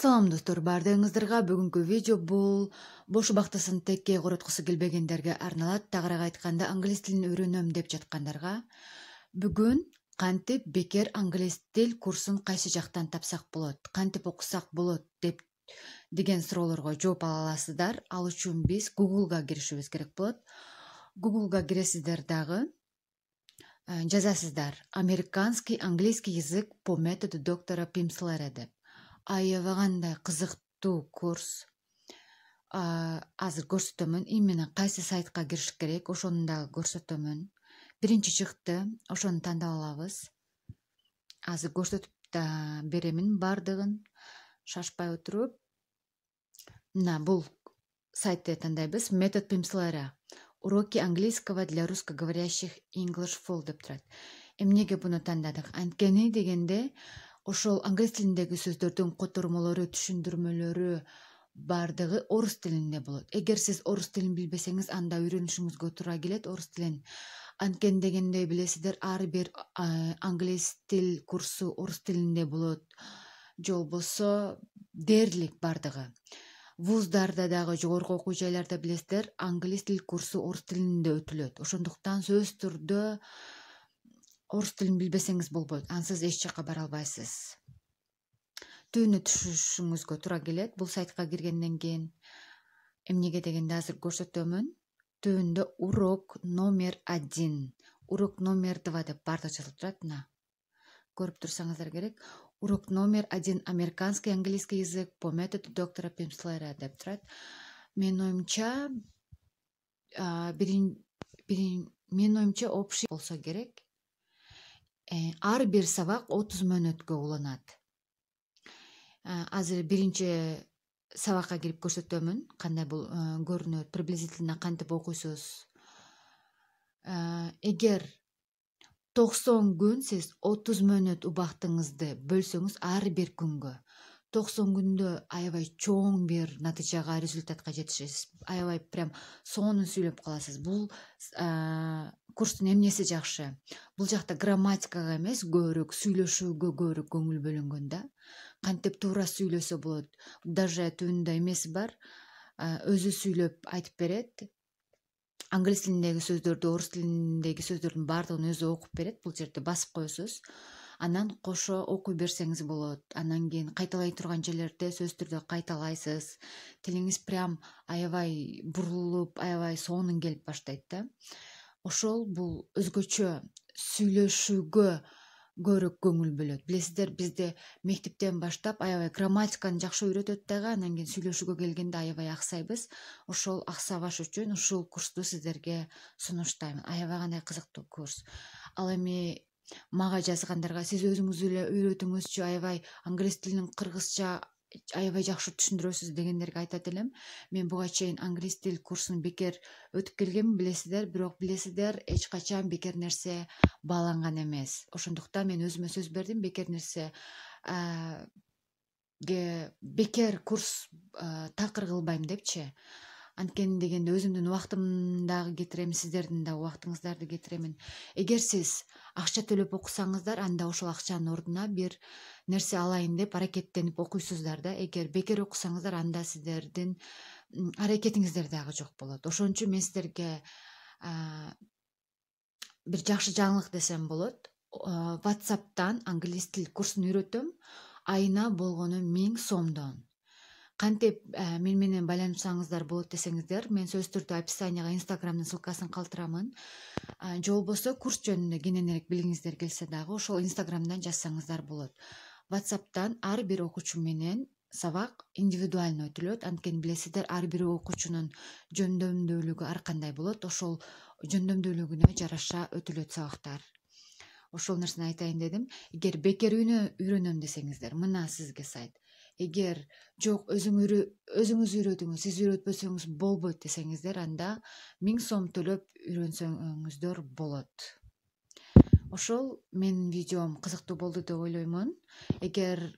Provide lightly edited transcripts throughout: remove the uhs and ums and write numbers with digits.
Салам достор, бардыгыңыздарга бүгүнкү видео бул бош убактысын текке короткусу келбегендерге арналат. Тагыраак айтканда, англис тилин үйрөнөм деп жаткандарга бүгүн кантип бекер англис тил курсун кайсы жактан тапсак болот, кантип окусак болот деген суроолорго жооп ала аласыздар. Ал үчүн биз Google'га киришибиз керек болот. Google'га киресиздер дагы жазасыздар американский английский язык по методу доктора Пимслера деп. Аябагандай кызыктуу курс. Азыр көрсөтөмүн. Именно кайсы сайтка кириш керек, ошону дагы көрсөтөмүн. Биринчи чыкты, ошону тандап алабыз. Азыр көрсөтүп да беремин бардыгын, шашпай отуруп. Мына бул сайтты тандайбыз. Метод Пимслера. Уроки английского для русскоговорящих English Full деп турат. Эмнеге буну тандадык? Анткени дегенде ошол англис тилиндеги сөздөрдүн котормолору, түшүндүрмөлөрү бардыгы орус тилинде болот. Эгер сиз орус тилин билбесеңиз, анда үйрөнүшүңүзгө туура келет орус тилин. Анткени дегенде билесиздер, ар бир англис тил курсу орус тилинде болот. Же болбосо дээрлик бардыгы. Вуздарда дагы, жогорку окуу жайларда билесиздер, англис тил курсу орус тилинде өтүлөт. Ошондуктан сөзсүз түрдө орус тилин билбесеңиз болбойт. Ансыз эч жакка бара албайсыз. Түбүнө түшүшүңүзгө туура келет. Бул сайтка киргенден кийин эмнеге дегенде азыр көрсөтөмүн. Түбүндө урок номер 1, урок номер 2 деп бардыгы жазылып турат. Мына көрүп турсаңыздар керек. Урок номер 1 американский английский язык по методу доктора Пимслера деп турат. Менин оюмча общий болсо керек. Ар бир сабак 30 мүнөткө уланат. Азыр биринчи сабакка кирип көрсөтөмүн, кандай бул көрүнөт, приблизительно кантип окуйсуз. Эгер 90 күн сиз 30 мүнөт убактыңызды бөлсөңүз ар бир күнгө, 90 күндө аябай чоң бир натыйжага, результатка жетишесиз. Аябай прям сонун сүйлөп каласыз. Бул курстун эмнеси жакшы? Бул жакта грамматикага эмес, көбүрөөк сүйлөшүүгө көбүрөөк көңүл бөлүнгөн да. Кантип туура сүйлөсө болот. Даже түбүндө эмеси бар. Өзү сүйлөп айтып берет. Англис тилиндеги сөздөрдү, орус тилиндеги сөздөрдүн баардыгын өзү окуп берет. Бул жерде басып коесуз. Анан кошо окуй берсеңиз болот. Анан кийин кайталай турган жерлерде сөз түрдө кайталайсыз. Тилиңиз прям аябай бурулуп, аябай сонун келип баштайт да. Ошол бул өзгөчө сүйлөшүүгө көбүрөөк көңүл бөлөт. Билесиздер, бизде мектептен баштап аябай грамматиканы жакшы үйрөтөт дагы, анан кийин сүйлөшүүгө келгенде аябай аксайбыз. Ошол аксабаш үчүн ушул курсту сиздерге сунуштаймын. Аябагандай кызыктуу курс. Ал эми мага жазгандарга сиз өзүңүз эле үйрөтүңүзчү, аябай англис тилин кыргызча аябай жакшы түшүндүрөсүз дегендерге айтат элем. Мен буга чейин англис тил курсун бекер өтүп келгенмин, билесиздер, бирок билесиздер, эч качан бекер нерсе бааланган эмес. Ошондуктан мен өзүмө сөз бердим, бекер нерсе бекер курс такыр кылбайм депчи. Анткени дегенде өзүмдүн убактымды дагы кетирем, сиздердин да убактыңыздарды кетиремин. Эгер сиз акча төлөп окусаңыздар, анда ошол акчанын ордуна бир нерсе алайын деп аракеттенип окуйсуздар да. Эгер бекер окусаңыздар, анда сиздердин аракетиңиздер дагы жок болот. Ошон үчүн мен сиздерге бир жакшы жаңылык десем болот. WhatsApp'тан англис тил курсун үйрөтөм. Айына болгону 1000 сомдон. Кантип мен менен байланышсаңыздар болот десеңиздер, мен сөз түрдө описанияга Instagramдын ссылкасын калтырамын. Же болбосо курс жөнүндө кененирээк билгиңиздер келсе дагы ошол Instagramдан жазсаңыздар болот. WhatsApp'тан ар бир окуучу менен сабак индивидуально өтүлөт. Анткени билесиздер, ар бир окуучунун жөндөмдүүлүгү ар кандай болот. Ошол жөндөмдүүлүгүнө жараша өтүлөт сабактар. Ошол нерсени айтайын дедим. Эгер бекер үйрөнөм десеңиздер, мына сизге сайт. эгер жок өзүңүз үйрөтүңүз, сиз үйрөтпөсөңүз болбойт десеңиздер, анда 1000 сом төлөп үйрөнсөңүздөр болот. Ошол менин видеом кызыктуу болду деп ойлоймун. Эгер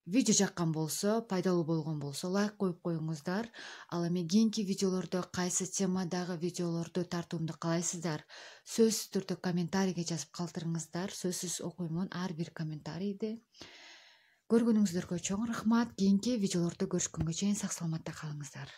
видео жаккан болсо, пайдалуу болгон болсо, лайк коюп коюңуздар. Ал эми кийинки видеолордо кайсы темадагы видеолорду тартуумду каалайсыздар? Сөзсүз түрдө комментарийге жазып калтырыңыздар. Сөзсүз окуймун ар бир комментарийди. Көргөнүңүздөргө чоң рахмат. Кийинки видеолордо көрүшкөнгө чейин сак саламатта калыңыздар.